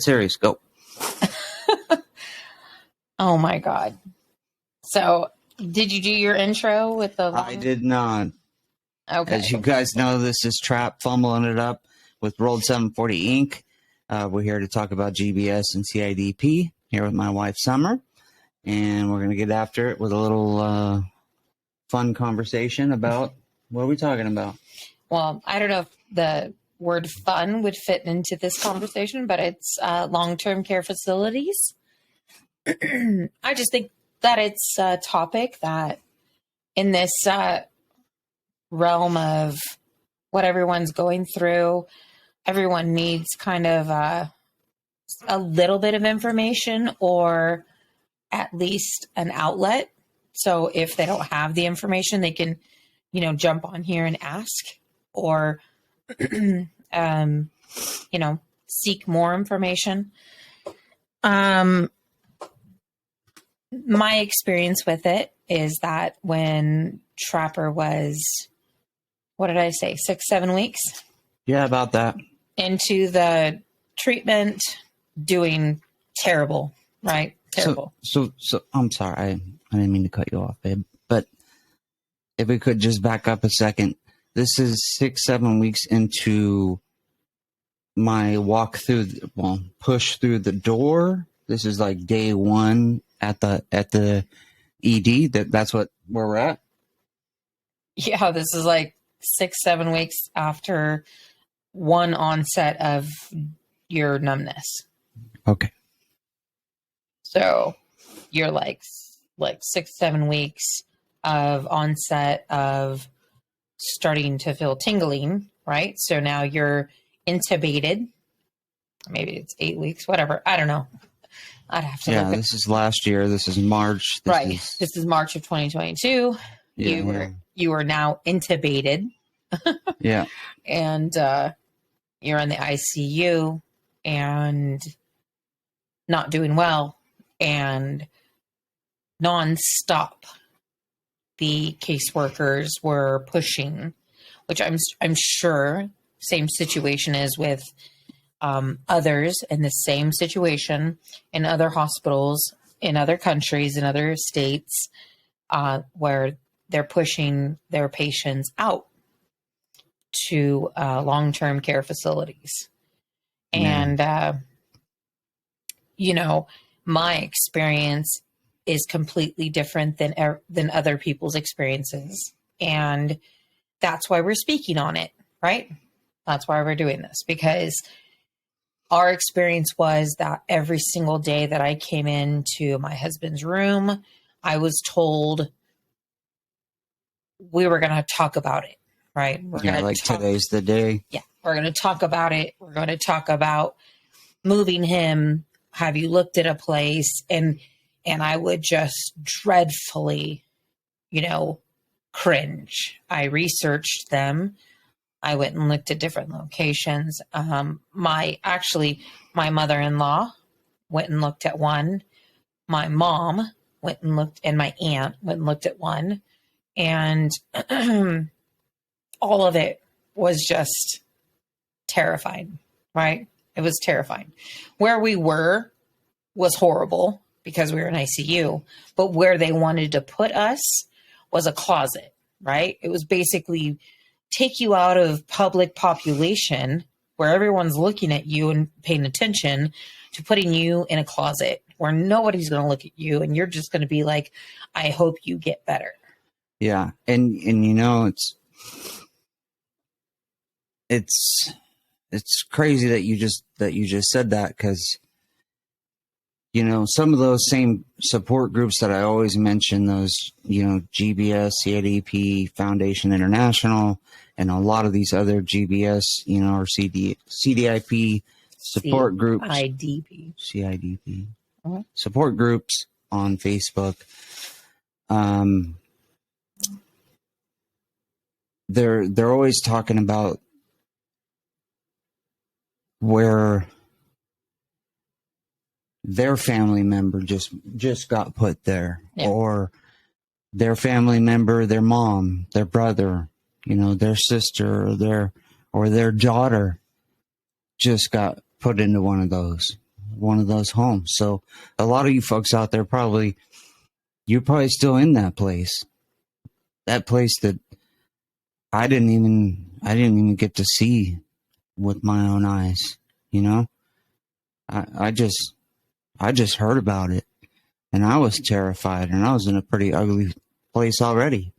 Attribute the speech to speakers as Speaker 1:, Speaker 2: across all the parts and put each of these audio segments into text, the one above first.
Speaker 1: Series, go.
Speaker 2: Oh my God. So, did you do your intro with the
Speaker 1: I did not.
Speaker 2: Okay.
Speaker 1: As you guys know, this is Trap Fumbling It Up with Rolled 740 Inc. We're here to talk about GBS and CIDP here with my wife, Summer. And we're going to get after it with a little fun conversation about what are we talking about?
Speaker 2: Well, I don't know if the word fun would fit into this conversation, but it's long-term care facilities. I just think that it's a topic that in this realm of what everyone's going through, everyone needs kind of a little bit of information or at least an outlet. So if they don't have the information, they can, jump on here and ask or, seek more information. My experience with it is that when Trapper was, what did I say, 6-7 weeks?
Speaker 1: Yeah, about that.
Speaker 2: Into the treatment, doing terrible, right? Terrible.
Speaker 1: So I'm sorry. I didn't mean to cut you off, babe. But if we could just back up a second. This is 6-7 weeks into my push through the door. This is like day one at the ED. That's where we're at.
Speaker 2: Yeah, this is like 6-7 weeks after one onset of your numbness.
Speaker 1: Okay.
Speaker 2: So you're like 6-7 weeks of onset of starting to feel tingling, right? So now you're intubated. Maybe it's 8 weeks, whatever. I don't know. I'd have to look.
Speaker 1: This is last year. This is March.
Speaker 2: This is March of 2022. You were now intubated.
Speaker 1: Yeah.
Speaker 2: And you're in the ICU and not doing well, and nonstop the caseworkers were pushing, which I'm sure same situation is with others in the same situation in other hospitals, in other countries, in other states, where they're pushing their patients out to long-term care facilities. And, my experience is completely different than other people's experiences. And that's why we're speaking on it, right? That's why we're doing this, because our experience was that every single day that I came into my husband's room, I was told we were going to talk about it, right?
Speaker 1: Today's the day.
Speaker 2: Yeah, we're going to talk about it. We're going to talk about moving him. Have you looked at a place? And I would just dreadfully, cringe. I researched them. I went and looked at different locations. My mother-in-law went and looked at one. My mom went and looked, and my aunt went and looked at one. And all of it was just terrifying, right? It was terrifying. Where we were was horrible because we were in ICU, but where they wanted to put us was a closet, right? It was basically take you out of public population where everyone's looking at you and paying attention to putting you in a closet where nobody's going to look at you. And you're just going to be like, I hope you get better.
Speaker 1: Yeah. And it's crazy that you just said that, because some of those same support groups that I always mention, those GBS, CIDP, Foundation International, and a lot of these other GBS or CDIP support groups, CIDP support groups on Facebook. They're always talking about where their family member just got put there, or their family member, their mom, their brother, their sister, or their daughter just got put into one of those. one of those homes. So a lot of you folks out there you're probably still in that place that I didn't even get to see with my own eyes. You know, I just heard about it, and I was terrified, and I was in a pretty ugly place already.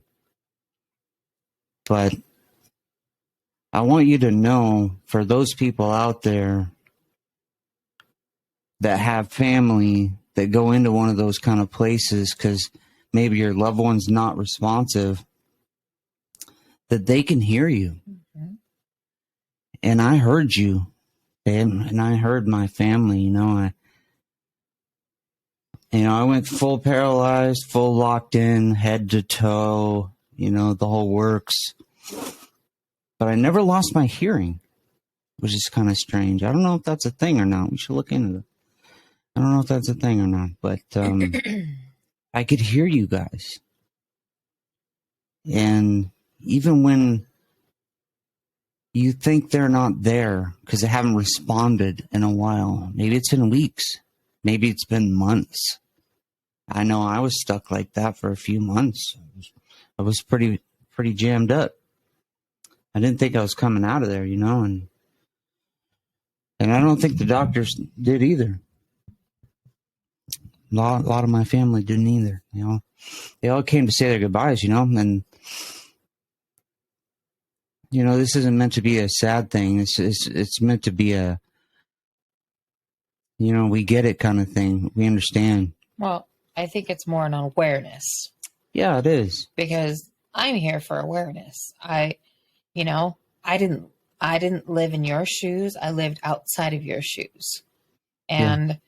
Speaker 1: But I want you to know, for those people out there that have family that go into one of those kind of places because maybe your loved one's not responsive, that they can hear you. Mm-hmm. And I heard you, and I heard my family. I went full paralyzed, full locked in, head to toe, the whole works. But I never lost my hearing, which is kind of strange. I don't know if that's a thing or not. We should look into it. I don't know if that's a thing or not, but I could hear you guys. And even when you think they're not there because they haven't responded in a while, maybe it's been weeks, maybe it's been months. I know I was stuck like that for a few months. I was pretty jammed up. I didn't think I was coming out of there, and I don't think the doctors did either. A lot of my family didn't either, They all came to say their goodbyes, and this isn't meant to be a sad thing. It's meant to be a, we get it kind of thing. We understand.
Speaker 2: Well, I think it's more an awareness.
Speaker 1: Yeah, it is.
Speaker 2: Because I'm here for awareness. I didn't live in your shoes. I lived outside of your shoes. And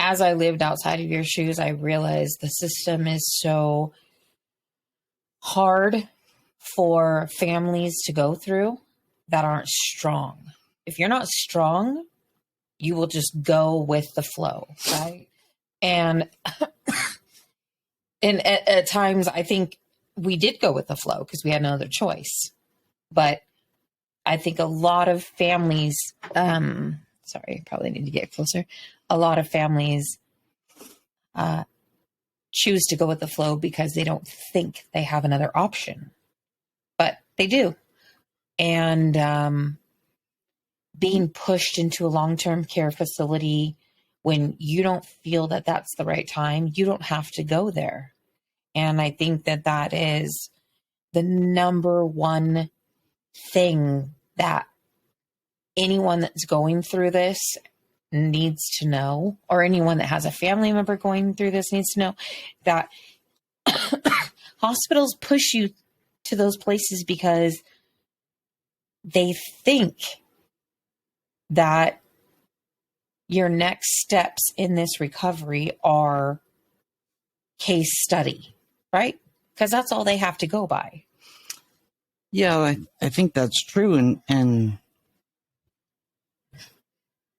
Speaker 2: as I lived outside of your shoes, I realized the system is so hard for families to go through that aren't strong. If you're not strong, you will just go with the flow, right? And at times, I think we did go with the flow because we had no other choice. But I think a lot of families, sorry, probably need to get closer. A lot of families choose to go with the flow because they don't think they have another option, but they do. And being pushed into a long-term care facility when you don't feel that that's the right time, you don't have to go there. And I think that is the number one thing that anyone that's going through this needs to know, or anyone that has a family member going through this needs to know, that hospitals push you to those places because they think that your next steps in this recovery are case study, right? Because that's all they have to go by.
Speaker 1: Yeah, I think that's true. And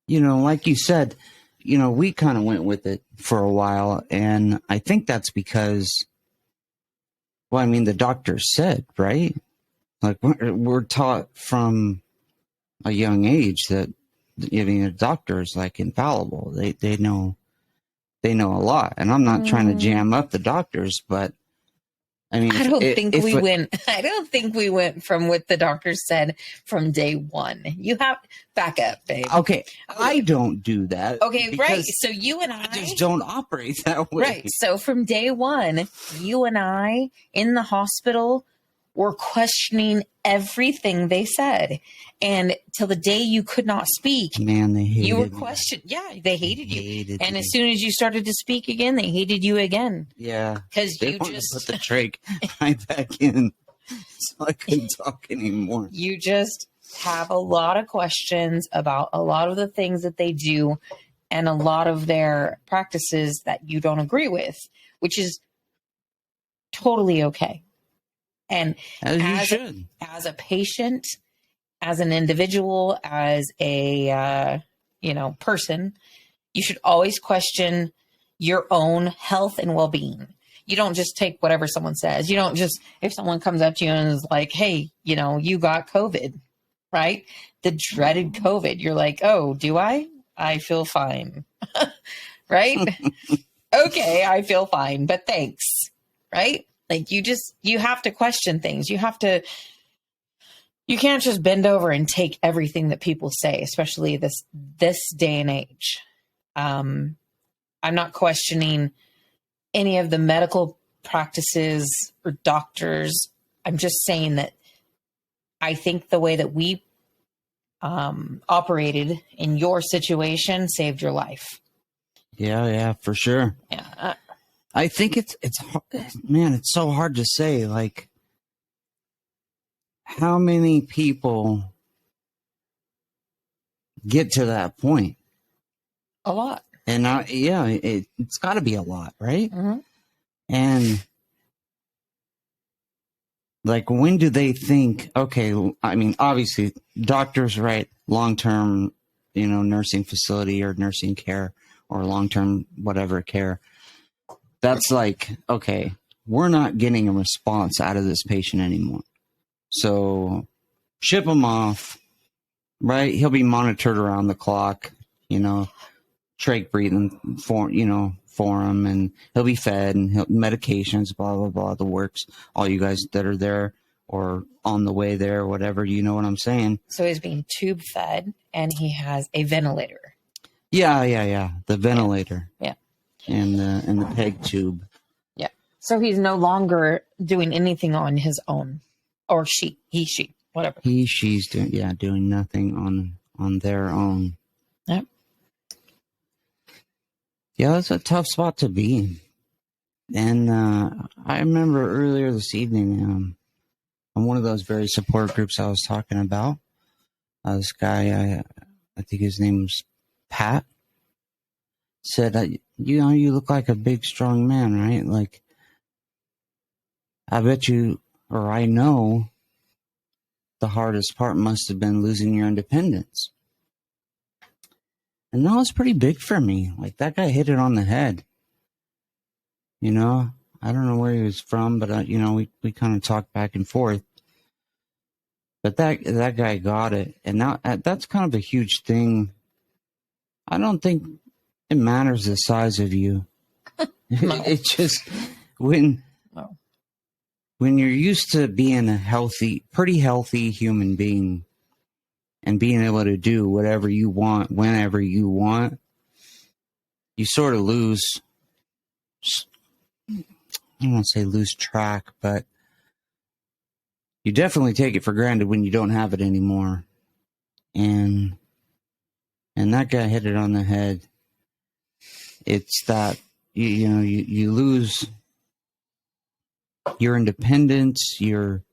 Speaker 1: like you said, we kind of went with it for a while. And I think that's because, the doctor said, right? Like we're taught from a young age that, a doctor is like infallible. They know a lot. And I'm not trying to jam up the doctors, but I don't
Speaker 2: think we went from what the doctor said from day one. You have back up, babe.
Speaker 1: Okay. I don't do that.
Speaker 2: Okay. Right. So you and I
Speaker 1: just don't operate that way.
Speaker 2: Right. So from day one, you and I in the hospital were questioning everything they said. And till the day you could not speak,
Speaker 1: man, they hated
Speaker 2: you were questioned. Yeah, they hated you. And as soon as you started to speak again, they hated you again.
Speaker 1: Yeah.
Speaker 2: Because you
Speaker 1: just put the trach right back in so I couldn't talk anymore.
Speaker 2: You just have a lot of questions about a lot of the things that they do and a lot of their practices that you don't agree with, which is totally okay. And as a patient, as an individual, as a person, you should always question your own health and well-being. You don't just take whatever someone says. You don't just, if someone comes up to you and is like, hey, you got COVID, right? The dreaded COVID. You're like, oh, do I? I feel fine. Right? Okay, I feel fine, but thanks. Right? Like you have to question things. You can't just bend over and take everything that people say, especially this day and age. I'm not questioning any of the medical practices or doctors. I'm just saying that I think the way that we operated in your situation saved your life.
Speaker 1: Yeah, for sure.
Speaker 2: Yeah.
Speaker 1: I think it's man, it's so hard to say. Like, how many people get to that point?
Speaker 2: A lot.
Speaker 1: And it's got to be a lot, right?
Speaker 2: Mm-hmm.
Speaker 1: And like, when do they think? Okay, I mean, obviously, doctors, right? Long-term, nursing facility or nursing care or long-term whatever care. That's like, okay, we're not getting a response out of this patient anymore. So ship him off, right? He'll be monitored around the clock, trach breathing for him, and he'll be fed and medications, blah, blah, blah, the works. All you guys that are there or on the way there, whatever, you know what I'm saying?
Speaker 2: So he's being tube fed and he has a ventilator.
Speaker 1: Yeah. The ventilator.
Speaker 2: Yeah.
Speaker 1: And the peg tube.
Speaker 2: Yeah. So he's no longer doing anything on his own, or she, whatever.
Speaker 1: She's doing nothing on their own.
Speaker 2: Yep.
Speaker 1: Yeah, that's a tough spot to be in. And I remember earlier this evening, on one of those very support groups I was talking about, this guy, I think his name was Pat, said, you look like a big, strong man, right? Like, I bet you, or I know, the hardest part must have been losing your independence. And that was pretty big for me. Like, that guy hit it on the head. I don't know where he was from, but, we kind of talked back and forth. But that guy got it. And now that's kind of a huge thing. I don't think it matters the size of you.
Speaker 2: No.
Speaker 1: It just, when you're used to being a pretty healthy human being and being able to do whatever you want, whenever you want, you sort of lose, I don't want to say lose track, but you definitely take it for granted when you don't have it anymore. And that guy hit it on the head. It's that, you lose your independence, your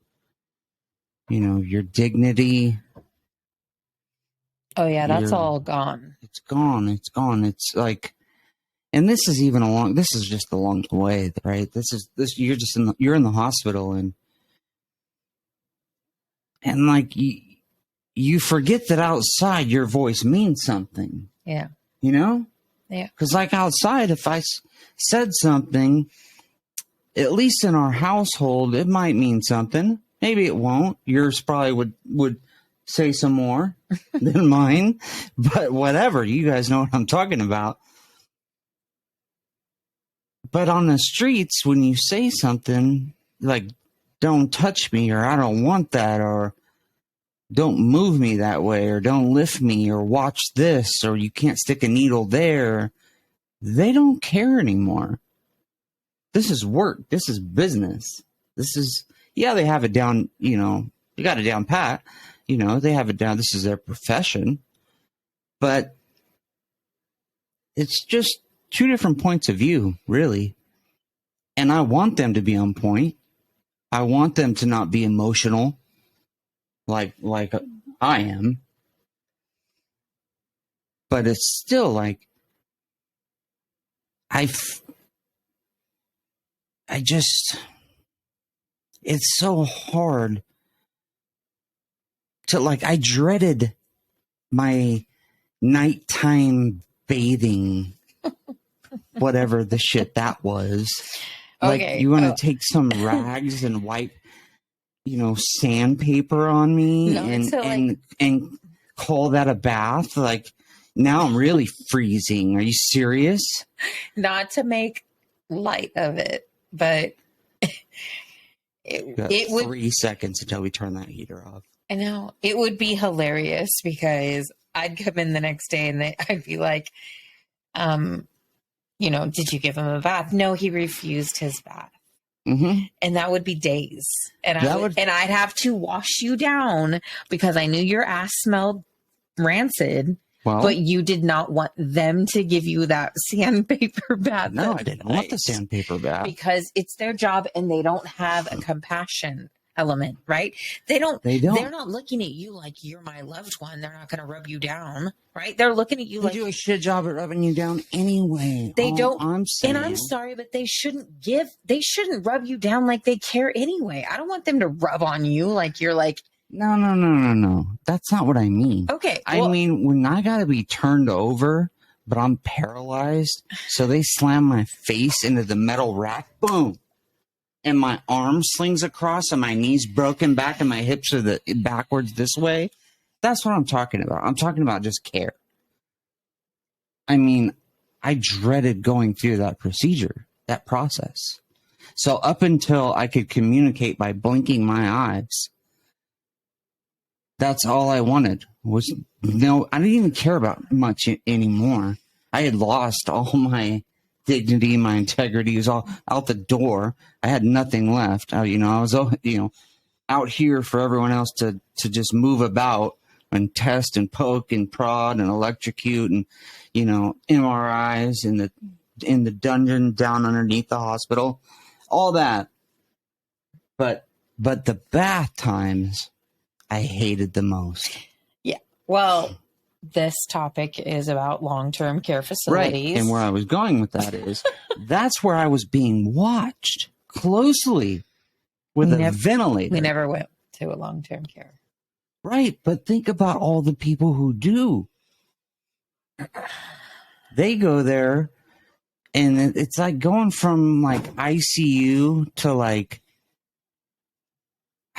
Speaker 1: dignity.
Speaker 2: Oh yeah, that's all gone.
Speaker 1: It's gone. It's like, and this is just along the way, right? You're in the hospital and like you forget that outside your voice means something.
Speaker 2: Yeah.
Speaker 1: Yeah.
Speaker 2: Because
Speaker 1: like outside, if I said something, at least in our household, it might mean something. Maybe it won't. Yours probably would say some more than mine, but whatever. You guys know what I'm talking about. But on the streets, when you say something like, don't touch me, or I don't want that, or don't move me that way, or don't lift me, or watch this, or you can't stick a needle there, they don't care anymore. This is work. This is business. This is, they have it down, they got it down pat. They have it down. This is their profession. But it's just two different points of view, really. And I want them to be on point. I want them to not be emotional like I am. But it's still like, it's so hard to, like, I dreaded my nighttime bathing, whatever the shit that was. Like,
Speaker 2: okay.
Speaker 1: You want to take some rags and wipe, sandpaper on me and call that a bath? Like, Now I'm really freezing. Are you serious?
Speaker 2: Not to make light of it, but it would
Speaker 1: 3 seconds until we turn that heater off.
Speaker 2: I know it would be hilarious because I'd come in the next day and I'd be like, did you give him a bath? No, he refused his bath.
Speaker 1: Mm-hmm.
Speaker 2: And that would be days. And I'd have to wash you down because I knew your ass smelled rancid. Well, but you did not want them to give you that sandpaper bath.
Speaker 1: No, I didn't want the sandpaper bath.
Speaker 2: Because it's their job and they don't have a compassion element, right? They don't. They're not looking at you like you're my loved one. They're not going to rub you down, right? They're looking at you like
Speaker 1: you do a shit job at rubbing you down anyway.
Speaker 2: They don't. I'm saying, and I'm sorry, but they shouldn't rub you down like they care anyway. I don't want them to rub on you like you're like.
Speaker 1: No. That's not what I mean.
Speaker 2: Okay.
Speaker 1: I mean, when I got to be turned over, but I'm paralyzed, so they slam my face into the metal rack, boom, and my arm slings across and my knees broken back and my hips are backwards this way. That's what I'm talking about. I'm talking about just care. I mean, I dreaded going through that process. So up until I could communicate by blinking my eyes, that's all I wanted I didn't even care about much anymore. I had lost all my dignity, my integrity was all out the door. I had nothing left. I was, out here for everyone else to just move about and test and poke and prod and electrocute and, MRIs in the dungeon down underneath the hospital, all that. But the bath times, I hated the most.
Speaker 2: Yeah. Well, this topic is about long-term care facilities.
Speaker 1: Right. And where I was going with that is that's where I was being watched closely with a ventilator.
Speaker 2: We never went to a long-term care.
Speaker 1: Right. But think about all the people who do. They go there and it's like going from like ICU to like,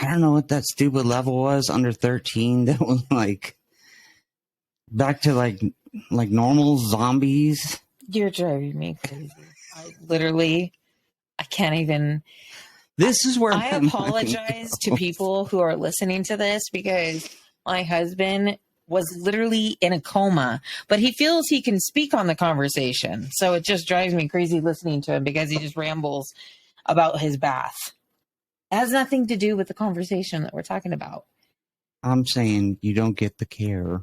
Speaker 1: I don't know what that stupid level was, under 13. That was like back to like normal zombies.
Speaker 2: You're driving me crazy. I can't even.
Speaker 1: This is where
Speaker 2: I apologize to people who are listening to this because my husband was literally in a coma, but he feels he can speak on the conversation. So it just drives me crazy listening to him because he just rambles about his bath. It has nothing to do with the conversation that we're talking about.
Speaker 1: I'm saying you don't get the care.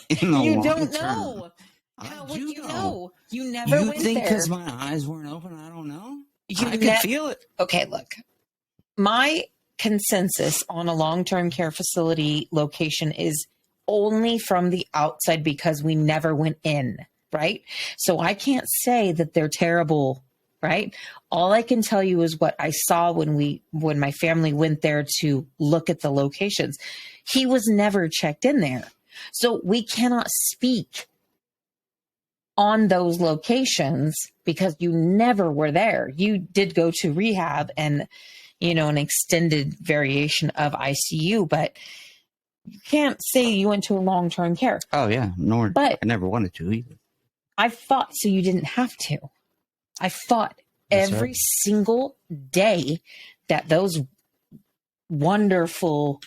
Speaker 2: You don't know. How would you know? You never went there.
Speaker 1: You think because my eyes weren't open, I don't know? I could feel it.
Speaker 2: Okay, look. My consensus on a long-term care facility location is only from the outside because we never went in, right? So I can't say that they're terrible, right? All I can tell you is what I saw when my family went there to look at the locations. He was never checked in there. So we cannot speak on those locations because you never were there. You did go to rehab and, an extended variation of ICU, but you can't say you went to a long-term care.
Speaker 1: Oh yeah. But I never wanted to either.
Speaker 2: I fought so you didn't have to. I fought every single day that those wonderful,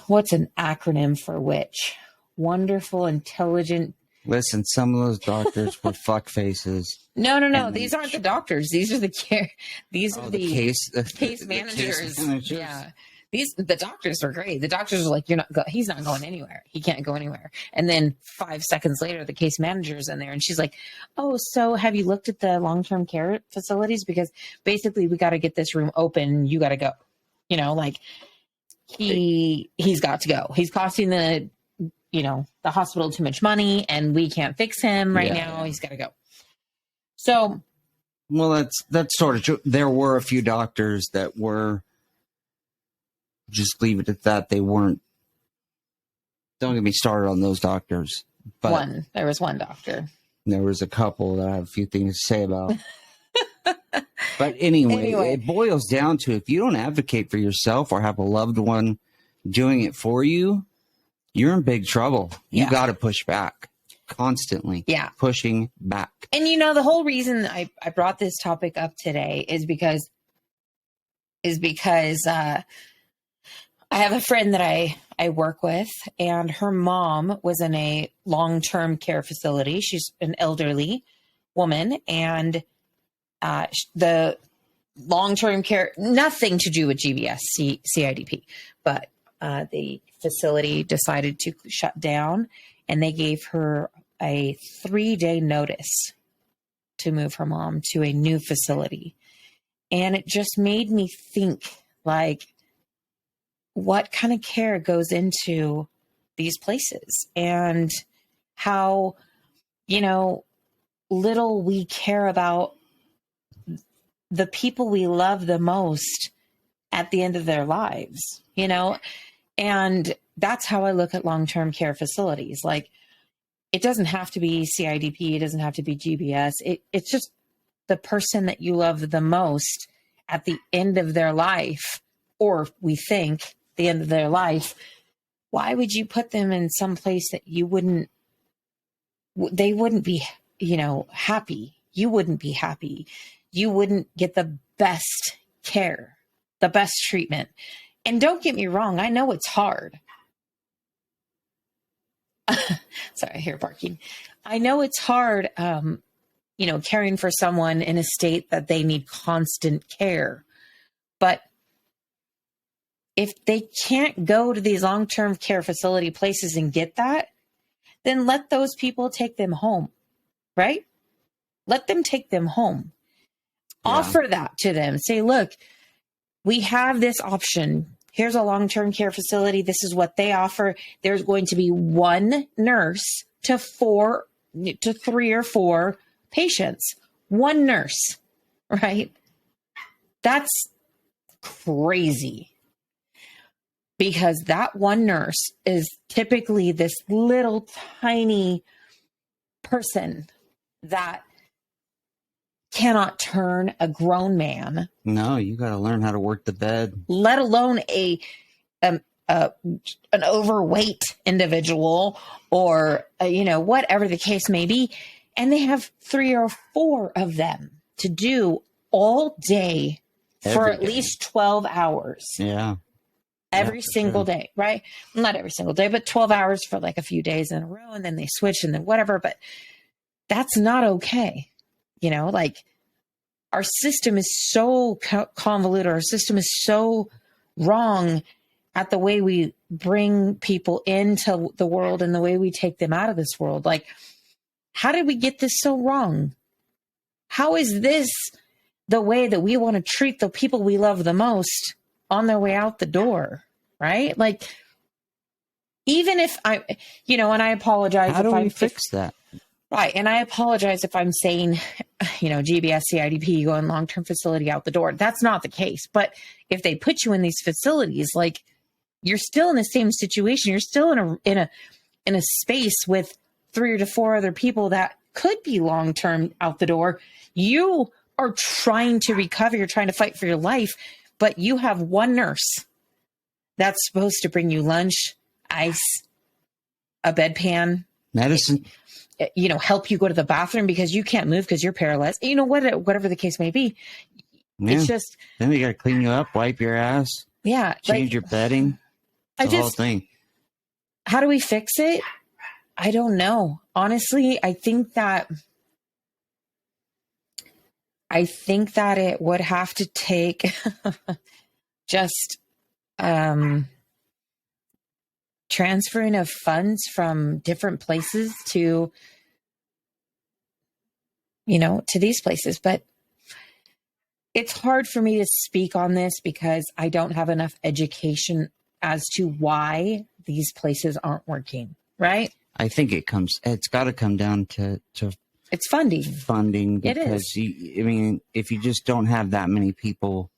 Speaker 2: what's an acronym for which? Wonderful, intelligent.
Speaker 1: Listen, some of those doctors were fuck faces.
Speaker 2: No. These aren't the doctors. These are the care. These are the case managers. Yeah. The doctors are great. The doctors are like, he's not going anywhere. He can't go anywhere. And then 5 seconds later, the case manager's in there and she's like, oh, so have you looked at the long-term care facilities? Because basically we got to get this room open. You got to go, he's got to go. He's costing the hospital too much money and we can't fix him right now. He's got to go. So.
Speaker 1: Well, that's sort of true. There were a few doctors that were, just leave it at that. They weren't. Don't get me started on those doctors. But
Speaker 2: there was one doctor.
Speaker 1: There was a couple that I have a few things to say about. But anyway, it boils down to if you don't advocate for yourself or have a loved one doing it for you, you're in big trouble. You
Speaker 2: Yeah.
Speaker 1: got to push back constantly.
Speaker 2: Yeah.
Speaker 1: Pushing back.
Speaker 2: And the whole reason I brought this topic up today is because I have a friend that I work with, and her mom was in a long-term care facility. She's an elderly woman, and the long-term care, nothing to do with GBS, CIDP, but the facility decided to shut down, and they gave her a 3-day notice to move her mom to a new facility. And it just made me think, like, what kind of care goes into these places, and how, little we care about the people we love the most at the end of their lives, and that's how I look at long-term care facilities. Like, it doesn't have to be CIDP. It doesn't have to be GBS. It's just the person that you love the most at the end of their life, or we think the end of their life. Why would you put them in some place that they wouldn't be, happy? You wouldn't be happy. You wouldn't get the best care, the best treatment. And don't get me wrong, I know it's hard. Sorry, I hear barking. I know it's hard, caring for someone in a state that they need constant care. But if they can't go to these long-term care facility places and get that, then let those people take them home, right? Let them take them home. Yeah. Offer that to them. Say, look, we have this option. Here's a long-term care facility. This is what they offer. There's going to be one nurse to 3 or 4 patients. One nurse, right? That's crazy. Because that one nurse is typically this little tiny person that cannot turn a grown man.
Speaker 1: No, you got to learn how to work the bed.
Speaker 2: Let alone an overweight individual, or whatever the case may be. And they have 3 or 4 of them to do all day for at least 12 hours.
Speaker 1: Yeah.
Speaker 2: Every single day, right? Not every single day, but 12 hours for like a few days in a row, and then they switch and then whatever. But that's not okay. Like, our system is so convoluted. Our system is so wrong at the way we bring people into the world and the way we take them out of this world. Like, how did we get this so wrong? How is this the way that we want to treat the people we love the most on their way out the door, right? Like, even if and I apologize.
Speaker 1: How do we fix that?
Speaker 2: Right. And I apologize if I'm saying, GBS, CIDP, go in long-term facility, out the door. That's not the case. But if they put you in these facilities, like, you're still in the same situation. You're still in a space with 3 to 4 other people that could be long-term out the door. You are trying to recover. You're trying to fight for your life. But you have one nurse that's supposed to bring you lunch, ice, a bedpan,
Speaker 1: medicine,
Speaker 2: help you go to the bathroom because you can't move because you're paralyzed. Whatever the case may be. Yeah. It's just,
Speaker 1: then we got to clean you up, wipe your ass.
Speaker 2: Yeah.
Speaker 1: Change your bedding. The whole thing.
Speaker 2: How do we fix it? I don't know. Honestly, I think that it would have to take just transferring of funds from different places to these places. But it's hard for me to speak on this because I don't have enough education as to why these places aren't working, right?
Speaker 1: I think it's got to come down to
Speaker 2: it's funding.
Speaker 1: Funding, because if you just don't have that many people,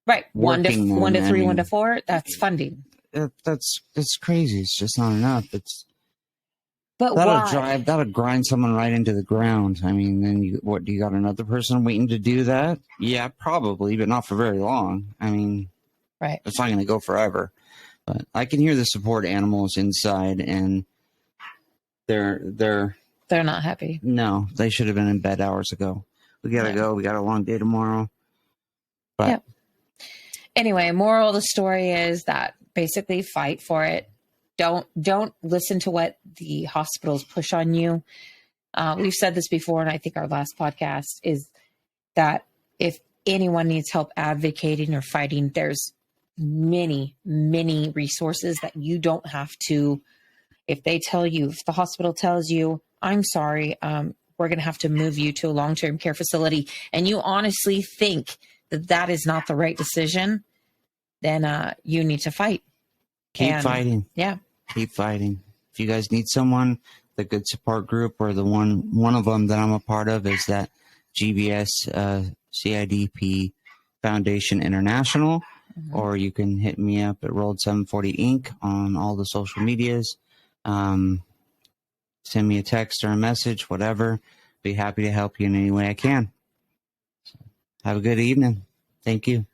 Speaker 2: right? 1 to 3, 1 to 4, that's funding.
Speaker 1: That's crazy. It's just not enough.
Speaker 2: Why?
Speaker 1: That'll grind someone right into the ground. I mean, then do you got another person waiting to do that? Yeah, probably, but not for very long. I mean,
Speaker 2: right?
Speaker 1: It's not going to go forever. But I can hear the support animals inside, and they're
Speaker 2: not happy.
Speaker 1: no, they should have been in bed hours ago. We gotta go. We got a long day tomorrow. But
Speaker 2: Yep. Anyway, moral of the story is that basically fight for it. Don't listen to what the hospitals push on you. We've said this before, and I think our last podcast is that if anyone needs help advocating or fighting, there's many, many resources that you don't have to. If they tell you, if the hospital tells you, I'm sorry, we're going to have to move you to a long-term care facility, and you honestly think that that is not the right decision, then you need to fight.
Speaker 1: keep fighting.
Speaker 2: Yeah.
Speaker 1: Keep fighting. If you guys need someone, the good support group, or the one of them that I'm a part of is that GBS CIDP Foundation International, or you can hit me up at Rolled 740 Inc. on all the social medias. Send me a text or a message, whatever. Be happy to help you in any way I can. Have a good evening. Thank you.